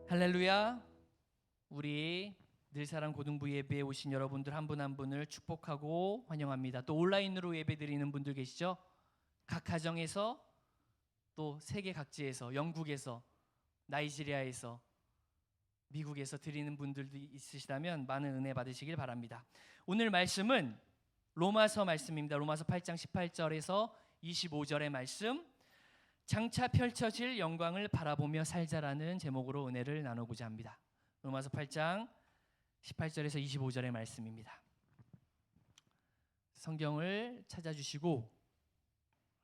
할렐루야. 우리 늘사랑 고등부 예배에 오신 여러분들 한 분 한 분을 축복하고 환영합니다. 또 온라인으로 예배 드리는 분들 계시죠? 각 가정에서, 또 세계 각지에서, 영국에서, 나이지리아에서, 미국에서 드리는 분들도 있으시다면 많은 은혜 받으시길 바랍니다. 오늘 말씀은 로마서 말씀입니다. 로마서 8장 18절에서 25절의 말씀, 장차 펼쳐질 영광을 바라보며 살자라는 제목으로 은혜를 나누고자 합니다. 로마서 8장 18절에서 25절의 말씀입니다. 성경을 찾아주시고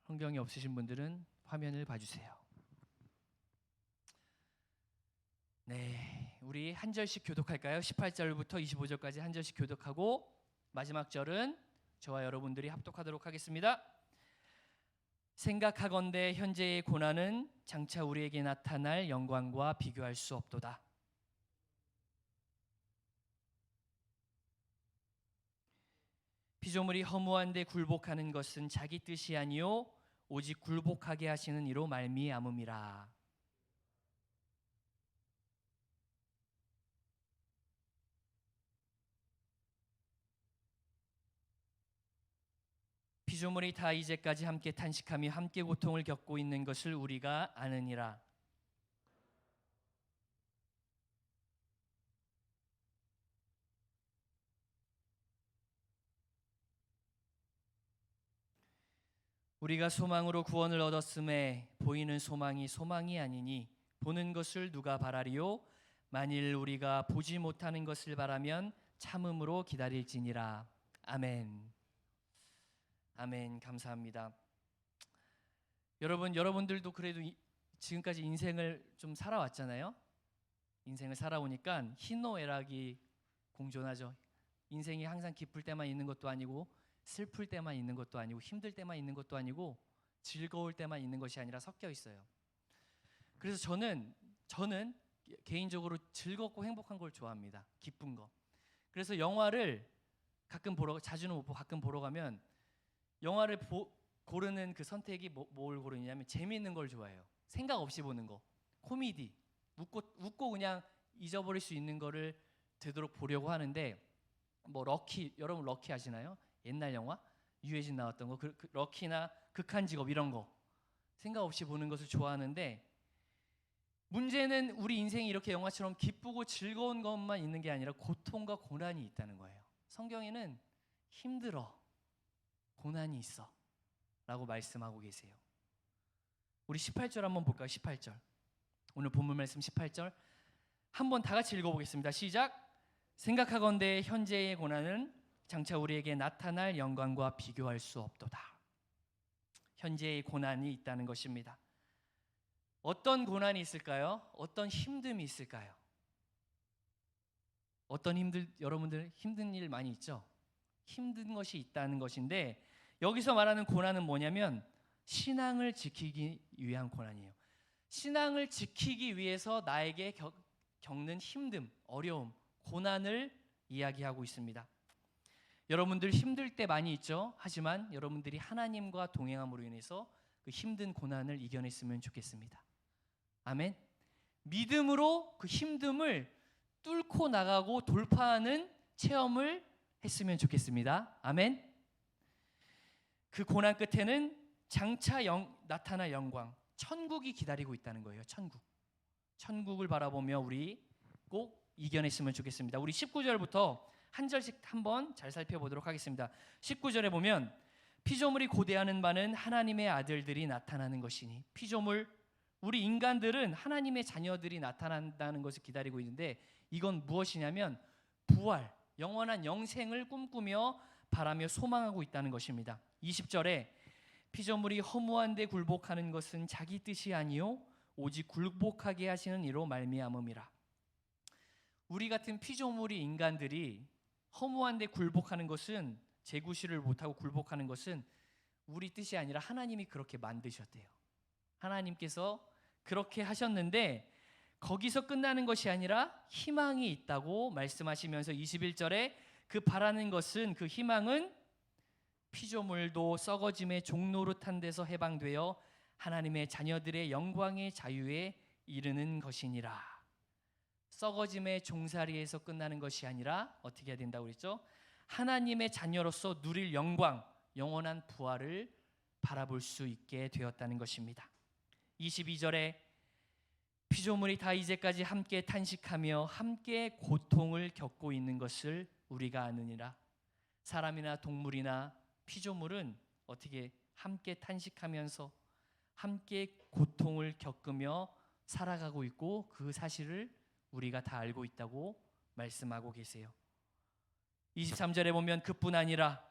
성경이 없으신 분들은 화면을 봐주세요. 네, 우리 한 절씩 교독할까요? 18절부터 25절까지 한 절씩 교독하고 마지막 절은 저와 여러분들이 합독하도록 하겠습니다. 생각하건대 현재의 고난은 장차 우리에게 나타날 영광과 비교할 수 없도다. 피조물이 허무한데 굴복하는 것은 자기 뜻이 아니요 오직 굴복하게 하시는 이로 말미암음이라. 피조물이 다 이제까지 함께 탄식하며 함께 고통을 겪고 있는 것을 우리가 아느니라. 우리가 소망으로 구원을 얻었음에 보이는 소망이 소망이 아니니 보는 것을 누가 바라리요? 만일 우리가 보지 못하는 것을 바라면 참음으로 기다릴지니라. 아멘. 아멘. 감사합니다. 여러분들도 그래도 지금까지 인생을 좀 살아왔잖아요. 인생을 살아오니까 희노애락이 공존하죠. 인생이 항상 기쁠 때만 있는 것도 아니고 슬플 때만 있는 것도 아니고 힘들 때만 있는 것도 아니고 즐거울 때만 있는 것이 아니라 섞여 있어요. 그래서 저는 개인적으로 즐겁고 행복한 걸 좋아합니다. 기쁜 거. 그래서 영화를 가끔 자주는 못 보고 가끔 보러 가면 영화를 고르는 그 선택이 뭘 고르냐면 재미있는 걸 좋아해요. 생각 없이 보는 거. 코미디. 웃고 그냥 잊어버릴 수 있는 거를 되도록 보려고 하는데, 뭐 럭키, 여러분 럭키 아시나요? 옛날 영화? 유해진 나왔던 거. 그 럭키나 극한 직업 이런 거. 생각 없이 보는 것을 좋아하는데, 문제는 우리 인생이 이렇게 영화처럼 기쁘고 즐거운 것만 있는 게 아니라 고통과 고난이 있다는 거예요. 성경에는 힘들어, 고난이 있어 라고 말씀하고 계세요. 우리 18절 한번 볼까요? 18절. 오늘 본문 말씀 18절 한번 다 같이 읽어보겠습니다. 시작. 생각하건대 현재의 고난은 장차 우리에게 나타날 영광과 비교할 수 없도다. 현재의 고난이 있다는 것입니다. 어떤 고난이 있을까요? 어떤 힘듦이 있을까요? 여러분들 힘든 일 많이 있죠? 힘든 것이 있다는 것인데, 여기서 말하는 고난은 뭐냐면 신앙을 지키기 위한 고난이에요. 신앙을 지키기 위해서 나에게 겪는 힘듦, 어려움, 고난을 이야기하고 있습니다. 여러분들 힘들 때 많이 있죠? 하지만 여러분들이 하나님과 동행함으로 인해서 그 힘든 고난을 이겨냈으면 좋겠습니다. 아멘. 믿음으로 그 힘듦을 뚫고 나가고 돌파하는 체험을 했으면 좋겠습니다. 아멘. 그 고난 끝에는 장차 나타날 영광, 천국이 기다리고 있다는 거예요. 천국을 바라보며 우리 꼭 이겨냈으면 좋겠습니다. 우리 19절부터 한 절씩 한번 잘 살펴보도록 하겠습니다. 19절에 보면 피조물이 고대하는 바는 하나님의 아들들이 나타나는 것이니, 피조물, 우리 인간들은 하나님의 자녀들이 나타난다는 것을 기다리고 있는데, 이건 무엇이냐면 부활, 영원한 영생을 꿈꾸며 바라며 소망하고 있다는 것입니다. 20절에 피조물이 허무한데 굴복하는 것은 자기 뜻이 아니요 오직 굴복하게 하시는 이로 말미암음이라. 우리 같은 피조물이, 인간들이 허무한데 굴복하는 것은, 재구실을 못하고 굴복하는 것은 우리 뜻이 아니라 하나님이 그렇게 만드셨대요. 하나님께서 그렇게 하셨는데 거기서 끝나는 것이 아니라 희망이 있다고 말씀하시면서 21절에 그 바라는 것은, 그 희망은 피조물도 썩어짐의 종노릇한 데서 해방되어 하나님의 자녀들의 영광의 자유에 이르는 것이니라. 썩어짐의 종살이에서 끝나는 것이 아니라 어떻게 해야 된다고 그랬죠? 하나님의 자녀로서 누릴 영광, 영원한 부활을 바라볼 수 있게 되었다는 것입니다. 22절에 피조물이 다 이제까지 함께 탄식하며 함께 고통을 겪고 있는 것을 우리가 아느니라. 사람이나 동물이나 피조물은 어떻게 함께 탄식하면서 함께 고통을 겪으며 살아가고 있고 그 사실을 우리가 다 알고 있다고 말씀하고 계세요. 23절에 보면 그뿐 아니라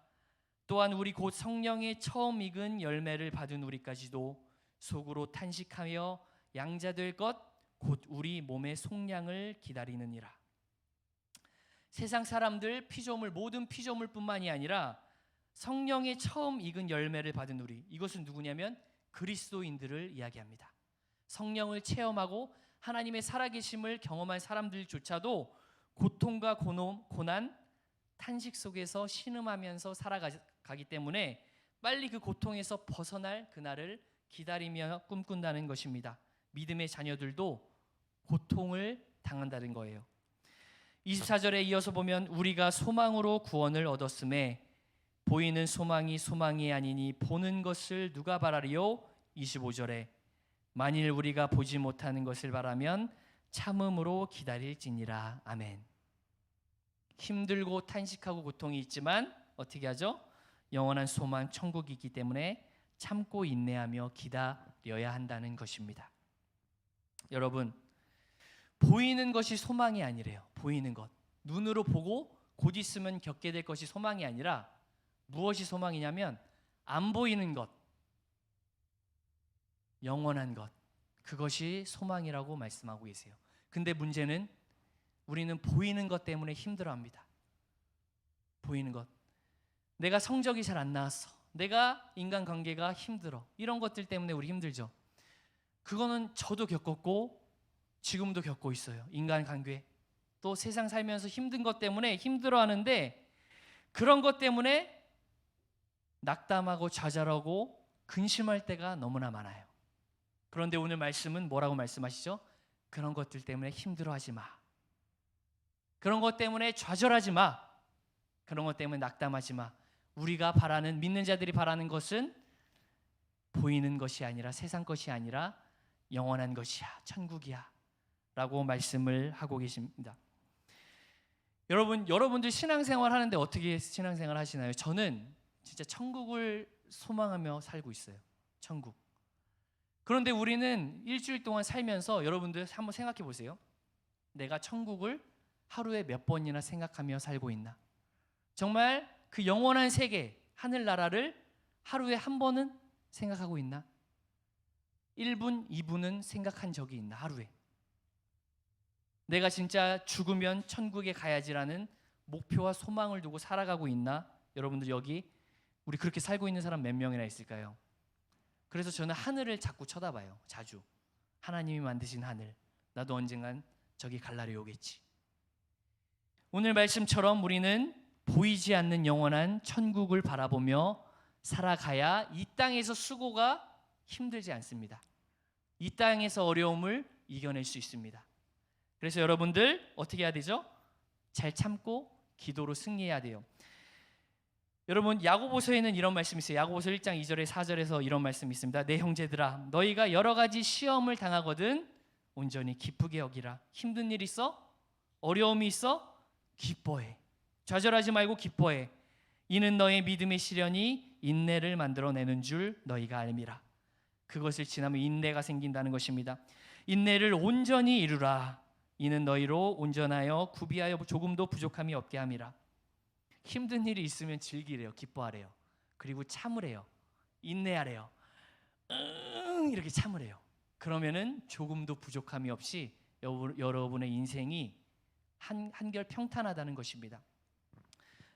또한 우리 곧 성령의 처음 익은 열매를 받은 우리까지도 속으로 탄식하며 양자될 것 곧 우리 몸의 속량을 기다리느니라. 세상 사람들, 피조물, 모든 피조물뿐만이 아니라 성령의 처음 익은 열매를 받은 우리, 이것은 누구냐면 그리스도인들을 이야기합니다. 성령을 체험하고 하나님의 살아계심을 경험한 사람들조차도 고통과 고난, 탄식 속에서 신음하면서 살아가기 때문에 빨리 그 고통에서 벗어날 그날을 기다리며 꿈꾼다는 것입니다. 믿음의 자녀들도 고통을 당한다는 거예요. 24절에 이어서 보면 우리가 소망으로 구원을 얻었음에 보이는 소망이 아니니 보는 것을 누가 바라리요? 25절에 만일 우리가 보지 못하는 것을 바라면 참음으로 기다릴지니라. 아멘. 힘들고 탄식하고 고통이 있지만 어떻게 하죠? 영원한 소망 천국이 있기 때문에 참고 인내하며 기다려야 한다는 것입니다. 여러분, 보이는 것이 소망이 아니래요. 보이는 것, 눈으로 보고 곧 있으면 겪게 될 것이 소망이 아니라 무엇이 소망이냐면 안 보이는 것, 영원한 것, 그것이 소망이라고 말씀하고 계세요. 근데 문제는 우리는 보이는 것 때문에 힘들어합니다. 보이는 것, 내가 성적이 잘 안 나왔어, 내가 인간관계가 힘들어, 이런 것들 때문에 우리 힘들죠. 그거는 저도 겪었고 지금도 겪고 있어요. 인간관계, 또 세상 살면서 힘든 것 때문에 힘들어하는데 그런 것 때문에 낙담하고 좌절하고 근심할 때가 너무나 많아요. 그런데 오늘 말씀은 뭐라고 말씀하시죠? 그런 것들 때문에 힘들어하지 마. 그런 것 때문에 좌절하지 마. 그런 것 때문에 낙담하지 마. 우리가 바라는, 믿는 자들이 바라는 것은 보이는 것이 아니라, 세상 것이 아니라 영원한 것이야, 천국이야 라고 말씀을 하고 계십니다. 여러분들 신앙생활 하는데 어떻게 신앙생활 하시나요? 저는 진짜 천국을 소망하며 살고 있어요. 천국. 그런데 우리는 일주일 동안 살면서 여러분들 한번 생각해 보세요. 내가 천국을 하루에 몇 번이나 생각하며 살고 있나? 정말 그 영원한 세계, 하늘나라를 하루에 한 번은 생각하고 있나? 1분, 2분은 생각한 적이 있나? 하루에. 내가 진짜 죽으면 천국에 가야지라는 목표와 소망을 두고 살아가고 있나? 여러분들 여기 우리 그렇게 살고 있는 사람 몇 명이나 있을까요? 그래서 저는 하늘을 자꾸 쳐다봐요. 자주. 하나님이 만드신 하늘, 나도 언젠간 저기 갈 날이 오겠지. 오늘 말씀처럼 우리는 보이지 않는 영원한 천국을 바라보며 살아가야 이 땅에서 수고가 힘들지 않습니다. 이 땅에서 어려움을 이겨낼 수 있습니다. 그래서 여러분들 어떻게 해야 되죠? 잘 참고 기도로 승리해야 돼요. 여러분, 야고보서에는 이런 말씀이 있어요. 야고보서 1장 2절에 4절에서 이런 말씀이 있습니다. 내 형제들아, 너희가 여러 가지 시험을 당하거든 온전히 기쁘게 여기라. 힘든 일 있어? 어려움이 있어? 기뻐해. 좌절하지 말고 기뻐해. 이는 너의 믿음의 시련이 인내를 만들어내는 줄 너희가 알미라. 그것을 지나면 인내가 생긴다는 것입니다. 인내를 온전히 이루라. 이는 너희로 온전하여 구비하여 조금도 부족함이 없게 함이라. 힘든 일이 있으면 즐기래요. 기뻐하래요. 그리고 참으래요. 인내하래요. 이렇게 참으래요. 그러면은 조금도 부족함이 없이 여러분의 인생이 한결 평탄하다는 것입니다.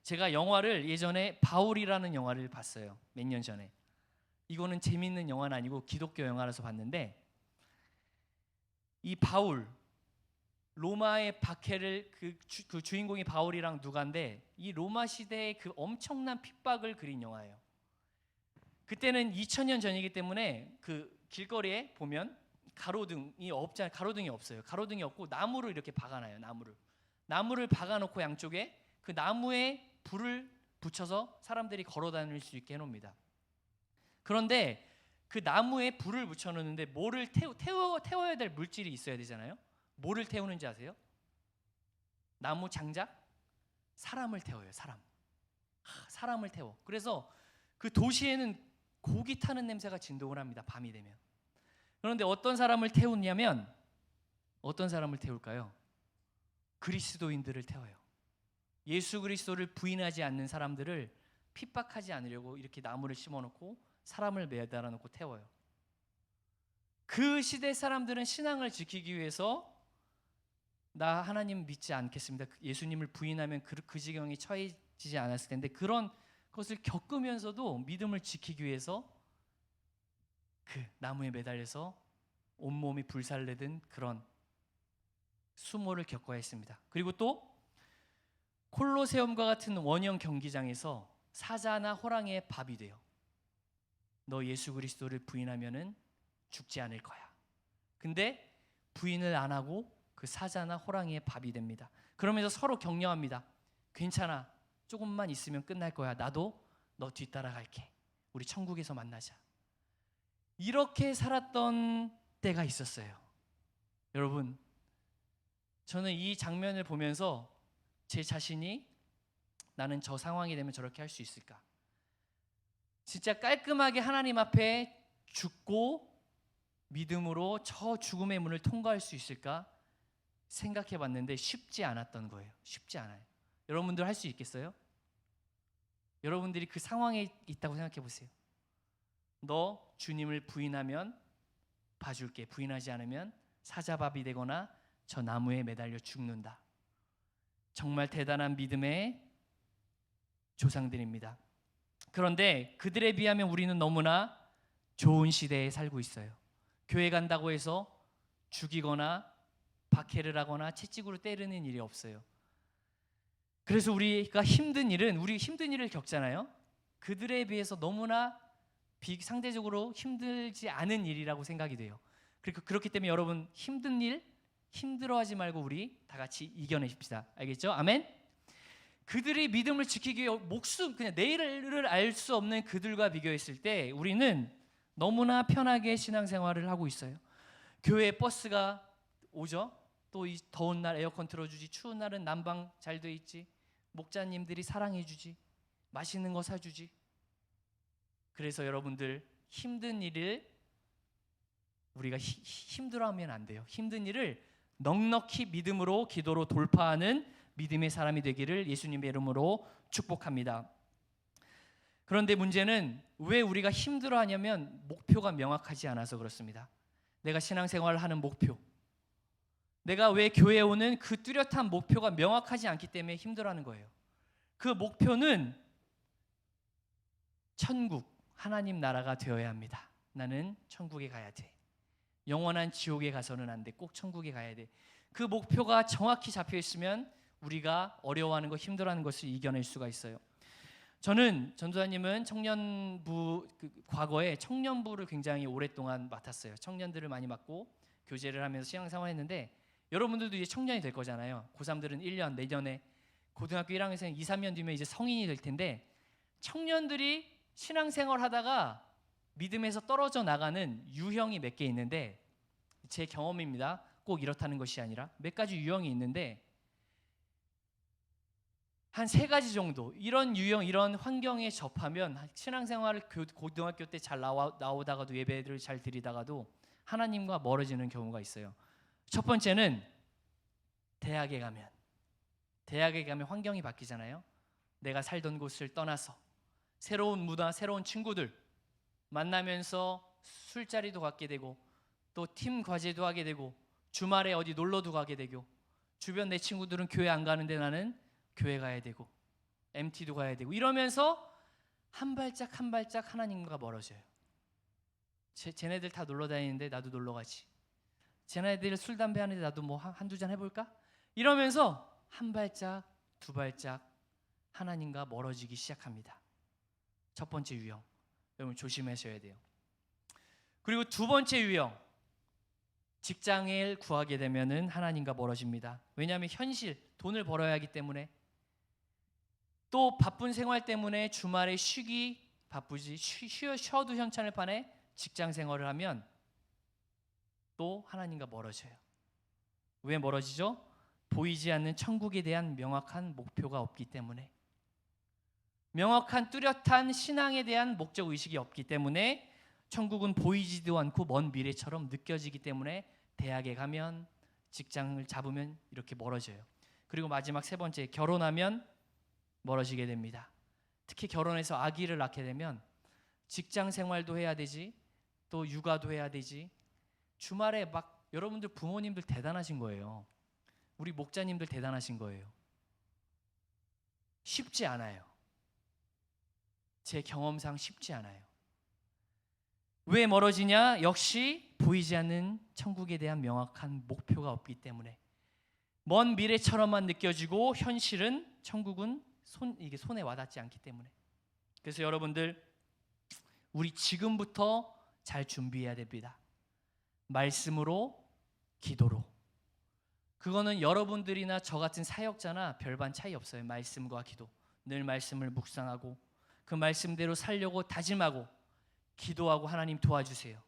제가 영화를 예전에 바울이라는 영화를 봤어요. 몇 년 전에. 이거는 재밌는 영화는 아니고 기독교 영화라서 봤는데, 이 바울, 로마의 박해를 그 주인공이 바울이랑 누가인데, 이 로마 시대의 그 엄청난 핍박을 그린 영화예요. 그때는 2000년 전이기 때문에 그 길거리에 보면 가로등이 없잖아요. 가로등이 없어요. 가로등이 없고 나무를 이렇게 박아놔요. 나무를 박아놓고 양쪽에 그 나무에 불을 붙여서 사람들이 걸어 다닐 수 있게 해놓습니다. 그런데 그 나무에 불을 붙여놓는데 뭐를 태워야 될 물질이 있어야 되잖아요. 뭐를 태우는지 아세요? 나무 장작? 사람을 태워요. 사람을 태워. 그래서 그 도시에는 고기 타는 냄새가 진동을 합니다. 밤이 되면. 그런데 어떤 사람을 태우냐면 어떤 사람을 태울까요? 그리스도인들을 태워요. 예수 그리스도를 부인하지 않는 사람들을 핍박하지 않으려고 이렇게 나무를 심어놓고 사람을 매달아 놓고 태워요. 그 시대 사람들은 신앙을 지키기 위해서 나 하나님 믿지 않겠습니다. 예수님을 부인하면 그 지경에 처해지지 않았을 텐데 그런 것을 겪으면서도 믿음을 지키기 위해서 그 나무에 매달려서 온몸이 불살내던 그런 수모를 겪어야 했습니다. 그리고 또 콜로세움과 같은 원형 경기장에서 사자나 호랑이의 밥이 돼요. 너 예수 그리스도를 부인하면은 죽지 않을 거야. 근데 부인을 안 하고 그 사자나 호랑이의 밥이 됩니다. 그러면서 서로 격려합니다. 괜찮아. 조금만 있으면 끝날 거야. 나도 너 뒤따라갈게. 우리 천국에서 만나자. 이렇게 살았던 때가 있었어요. 여러분, 저는 이 장면을 보면서 제 자신이 나는 저 상황이 되면 저렇게 할 수 있을까? 진짜 깔끔하게 하나님 앞에 죽고 믿음으로 저 죽음의 문을 통과할 수 있을까? 생각해 봤는데 쉽지 않았던 거예요. 쉽지 않아요. 여러분들 할 수 있겠어요? 여러분들이 그 상황에 있다고 생각해 보세요. 너 주님을 부인하면 봐줄게. 부인하지 않으면 사자밥이 되거나 저 나무에 매달려 죽는다. 정말 대단한 믿음의 조상들입니다. 그런데 그들에 비하면 우리는 너무나 좋은 시대에 살고 있어요. 교회 간다고 해서 죽이거나 박해를 하거나 채찍으로 때리는 일이 없어요. 그래서 우리가 힘든 일을 겪잖아요. 그들에 비해서 너무나 상대적으로 힘들지 않은 일이라고 생각이 돼요. 그렇기 때문에 여러분 힘든 일 힘들어하지 말고 우리 다 같이 이겨내십시다. 알겠죠? 아멘. 그들이 믿음을 지키기 위해 그냥 내일을 알 수 없는 그들과 비교했을 때 우리는 너무나 편하게 신앙생활을 하고 있어요. 교회에 버스가 오죠. 또 이 더운 날 에어컨 틀어주지, 추운 날은 난방 잘 돼 있지, 목자님들이 사랑해주지, 맛있는 거 사주지. 그래서 여러분들 힘든 일을 우리가 힘들어하면 안 돼요. 힘든 일을 넉넉히 믿음으로 기도로 돌파하는 믿음의 사람이 되기를 예수님의 이름으로 축복합니다. 그런데 문제는 왜 우리가 힘들어하냐면 목표가 명확하지 않아서 그렇습니다. 내가 신앙생활을 하는 목표, 내가 왜 교회에 오는 그 뚜렷한 목표가 명확하지 않기 때문에 힘들어하는 거예요. 그 목표는 천국, 하나님 나라가 되어야 합니다. 나는 천국에 가야 돼. 영원한 지옥에 가서는 안 돼. 꼭 천국에 가야 돼. 그 목표가 정확히 잡혀 있으면 우리가 어려워하는 것, 힘들어하는 것을 이겨낼 수가 있어요. 저는 전도사님은 청년부 과거에 청년부를 굉장히 오랫동안 맡았어요. 청년들을 많이 맡고 교제를 하면서 신앙생활했는데 여러분들도 이제 청년이 될 거잖아요. 고3들은 1년, 내년에 고등학교 1학년생 2, 3년 뒤면 이제 성인이 될 텐데 청년들이 신앙생활 하다가 믿음에서 떨어져 나가는 유형이 몇 개 있는데 제 경험입니다. 꼭 이렇다는 것이 아니라 몇 가지 유형이 있는데 한 3가지 정도 이런 유형, 이런 환경에 접하면 신앙생활을 고등학교 때 잘 나오다가도 예배를 잘 드리다가도 하나님과 멀어지는 경우가 있어요. 첫 번째는 대학에 가면 환경이 바뀌잖아요. 내가 살던 곳을 떠나서 새로운 문화, 새로운 친구들 만나면서 술자리도 갖게 되고 또 팀 과제도 하게 되고 주말에 어디 놀러도 가게 되고 주변 내 친구들은 교회 안 가는데 나는 교회 가야 되고 MT도 가야 되고 이러면서 한 발짝 한 발짝 하나님과 멀어져요. 쟤네들 다 놀러 다니는데 나도 놀러 가지. 쟤네들 술 담배 하는데 나도 뭐 한두 잔 해볼까? 이러면서 한 발짝 두 발짝 하나님과 멀어지기 시작합니다. 첫 번째 유형, 여러분 조심하셔야 돼요. 그리고 두 번째 유형, 직장을 구하게 되면은 하나님과 멀어집니다. 왜냐하면 현실, 돈을 벌어야 하기 때문에, 또 바쁜 생활 때문에 주말에 쉬기 바쁘지, 쉬어도 현찮을 판에 직장 생활을 하면 또 하나님과 멀어져요. 왜 멀어지죠? 보이지 않는 천국에 대한 명확한 목표가 없기 때문에, 명확한 뚜렷한 신앙에 대한 목적 의식이 없기 때문에, 천국은 보이지도 않고 먼 미래처럼 느껴지기 때문에 대학에 가면, 직장을 잡으면 이렇게 멀어져요. 그리고 마지막 세 번째, 결혼하면 멀어지게 됩니다. 특히 결혼해서 아기를 낳게 되면 직장 생활도 해야 되지, 또 육아도 해야 되지, 주말에 막, 여러분들 부모님들 대단하신 거예요. 우리 목자님들 대단하신 거예요. 쉽지 않아요. 제 경험상 쉽지 않아요. 왜 멀어지냐? 역시 보이지 않는 천국에 대한 명확한 목표가 없기 때문에, 먼 미래처럼만 느껴지고 현실은, 천국은 이게 손에 와닿지 않기 때문에. 그래서 여러분들, 우리 지금부터 잘 준비해야 됩니다. 말씀으로, 기도로. 그거는 여러분들이나 저 같은 사역자나 별반 차이 없어요. 말씀과 기도. 늘 말씀을 묵상하고 그 말씀대로 살려고 다짐하고 기도하고, 하나님 도와주세요.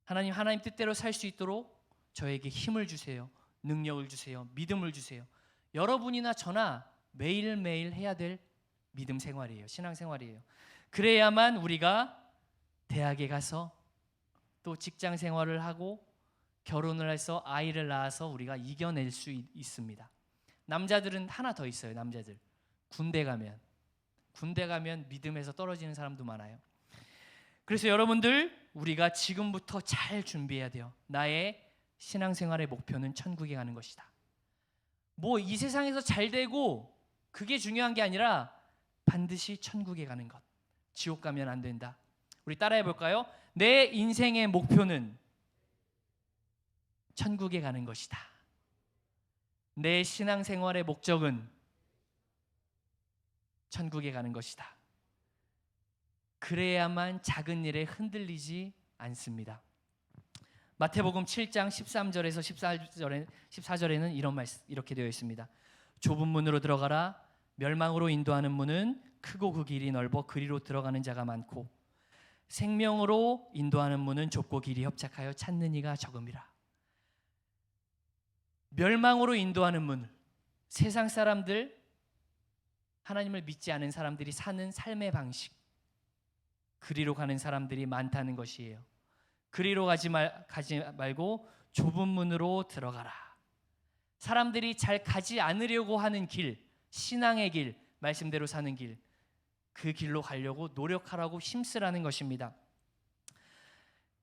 하나님 뜻대로 살 수 있도록 저에게 힘을 주세요. 능력을 주세요. 믿음을 주세요. 여러분이나 저나 매일매일 해야 될 믿음 생활이에요. 신앙 생활이에요. 그래야만 우리가 대학에 가서 또 직장 생활을 하고 결혼을 해서 아이를 낳아서 우리가 이겨낼 수 있습니다. 남자들은 하나 더 있어요. 남자들 군대 가면 믿음에서 떨어지는 사람도 많아요. 그래서 여러분들, 우리가 지금부터 잘 준비해야 돼요. 나의 신앙생활의 목표는 천국에 가는 것이다. 뭐 이 세상에서 잘 되고 그게 중요한 게 아니라 반드시 천국에 가는 것. 지옥 가면 안 된다. 우리 따라해 볼까요? 내 인생의 목표는 천국에 가는 것이다. 내 신앙생활의 목적은 천국에 가는 것이다. 그래야만 작은 일에 흔들리지 않습니다. 마태복음 7장 13절에서 14절에는 이런 말씀, 이렇게 되어 있습니다. 좁은 문으로 들어가라. 멸망으로 인도하는 문은 크고 그 길이 넓어 그리로 들어가는 자가 많고, 생명으로 인도하는 문은 좁고 길이 협착하여 찾는 이가 적음이라. 멸망으로 인도하는 문, 세상 사람들, 하나님을 믿지 않은 사람들이 사는 삶의 방식, 그리로 가는 사람들이 많다는 것이에요. 그리로 가지 말고 좁은 문으로 들어가라. 사람들이 잘 가지 않으려고 하는 길, 신앙의 길, 말씀대로 사는 길, 그 길로 가려고 노력하라고 힘쓰라는 것입니다.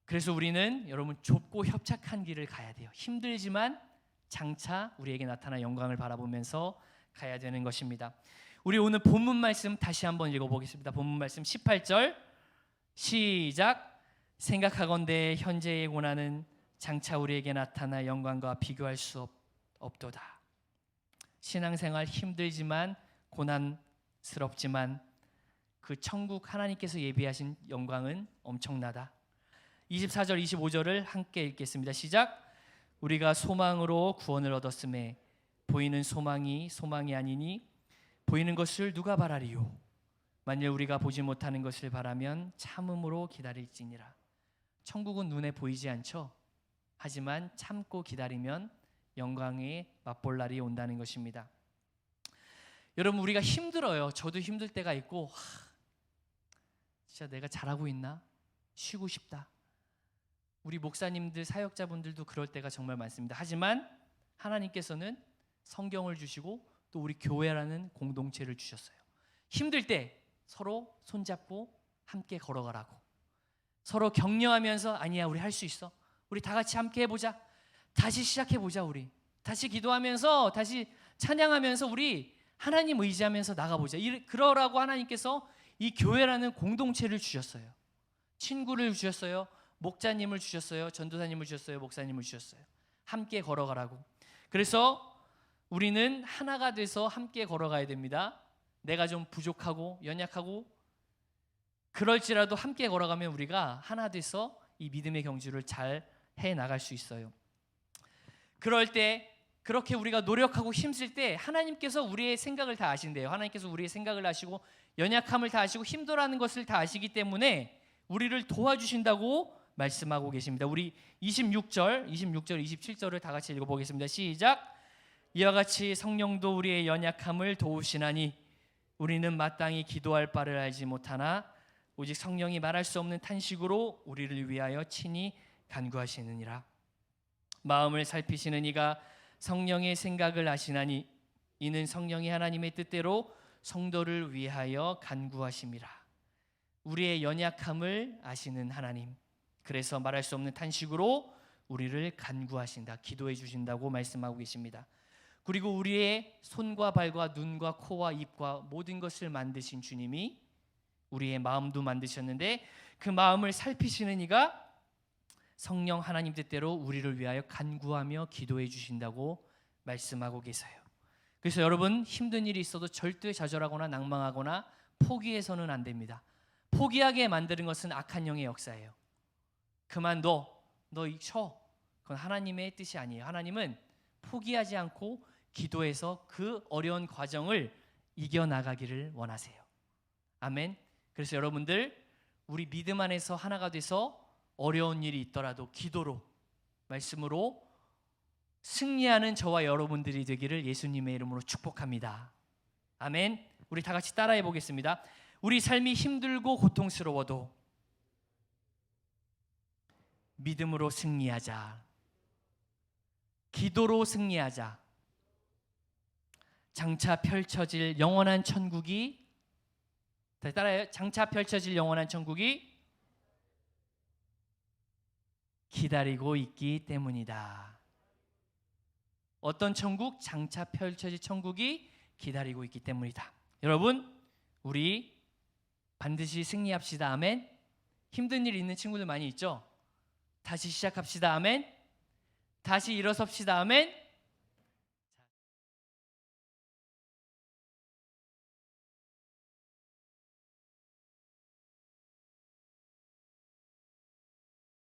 그래서 우리는 여러분 좁고 협착한 길을 가야 돼요. 힘들지만 장차 우리에게 나타날 영광을 바라보면서 가야 되는 것입니다. 우리 오늘 본문 말씀 다시 한번 읽어보겠습니다. 본문 말씀 18절 시작. 생각하건대 현재의 고난은 장차 우리에게 나타날 영광과 비교할 수 없도다. 신앙생활 힘들지만 고난스럽지만 그 천국, 하나님께서 예비하신 영광은 엄청나다. 24절 25절을 함께 읽겠습니다. 시작. 우리가 소망으로 구원을 얻었음에 보이는 소망이 아니니 보이는 것을 누가 바라리요? 만일 우리가 보지 못하는 것을 바라면 참음으로 기다릴지니라. 천국은 눈에 보이지 않죠. 하지만 참고 기다리면 영광의 맛볼 날이 온다는 것입니다. 여러분, 우리가 힘들어요. 저도 힘들 때가 있고, 진짜 내가 잘하고 있나? 쉬고 싶다. 우리 목사님들, 사역자분들도 그럴 때가 정말 많습니다. 하지만 하나님께서는 성경을 주시고 또 우리 교회라는 공동체를 주셨어요. 힘들 때 서로 손잡고 함께 걸어가라고, 서로 격려하면서 아니야, 우리 할 수 있어, 우리 다 같이 함께 해보자, 다시 시작해보자, 우리 다시 기도하면서 다시 찬양하면서 우리 하나님 의지하면서 나가보자. 그러라고 하나님께서 이 교회라는 공동체를 주셨어요. 친구를 주셨어요. 목자님을 주셨어요. 전도사님을 주셨어요. 목사님을 주셨어요. 함께 걸어가라고. 그래서 우리는 하나가 돼서 함께 걸어가야 됩니다. 내가 좀 부족하고 연약하고 그럴지라도 함께 걸어가면 우리가 하나 돼서 이 믿음의 경주를 잘 해 나갈 수 있어요. 그럴 때 그렇게 우리가 노력하고 힘쓸 때 하나님께서 우리의 생각을 다 아신대요. 하나님께서 우리의 생각을 아시고 연약함을 다 아시고 힘들어하는 것을 다 아시기 때문에 우리를 도와주신다고 말씀하고 계십니다. 우리 26절, 27절을 다 같이 읽어보겠습니다. 시작. 이와 같이 성령도 우리의 연약함을 도우시나니 우리는 마땅히 기도할 바를 알지 못하나 오직 성령이 말할 수 없는 탄식으로 우리를 위하여 친히 간구하시느니라. 마음을 살피시는 이가 성령의 생각을 아시나니 이는 성령이 하나님의 뜻대로 성도를 위하여 간구하심이라. 우리의 연약함을 아시는 하나님, 그래서 말할 수 없는 탄식으로 우리를 간구하신다, 기도해 주신다고 말씀하고 계십니다. 그리고 우리의 손과 발과 눈과 코와 입과 모든 것을 만드신 주님이 우리의 마음도 만드셨는데 그 마음을 살피시는 이가 성령 하나님 뜻대로 우리를 위하여 간구하며 기도해 주신다고 말씀하고 계세요. 그래서 여러분, 힘든 일이 있어도 절대 좌절하거나 낭망하거나 포기해서는 안 됩니다. 포기하게 만드는 것은 악한 영의 역사예요. 그만둬, 너 쉬어. 그건 하나님의 뜻이 아니에요. 하나님은 포기하지 않고 기도해서 그 어려운 과정을 이겨나가기를 원하세요. 아멘. 그래서 여러분들, 우리 믿음 안에서 하나가 돼서 어려운 일이 있더라도 기도로, 말씀으로 승리하는 저와 여러분들이 되기를 예수님의 이름으로 축복합니다. 아멘. 우리 다 같이 따라해 보겠습니다. 우리 삶이 힘들고 고통스러워도 믿음으로 승리하자. 기도로 승리하자. 장차 펼쳐질 영원한 천국이, 다시 따라해요. 장차 펼쳐질 영원한 천국이 기다리고 있기 때문이다. 어떤 천국? 장차 펼쳐질 천국이 기다리고 있기 때문이다. 여러분, 우리 반드시 승리합시다. 아멘. 힘든 일 있는 친구들 많이 있죠? 다시 시작합시다. 아멘. 다시 일어섭시다. 아멘.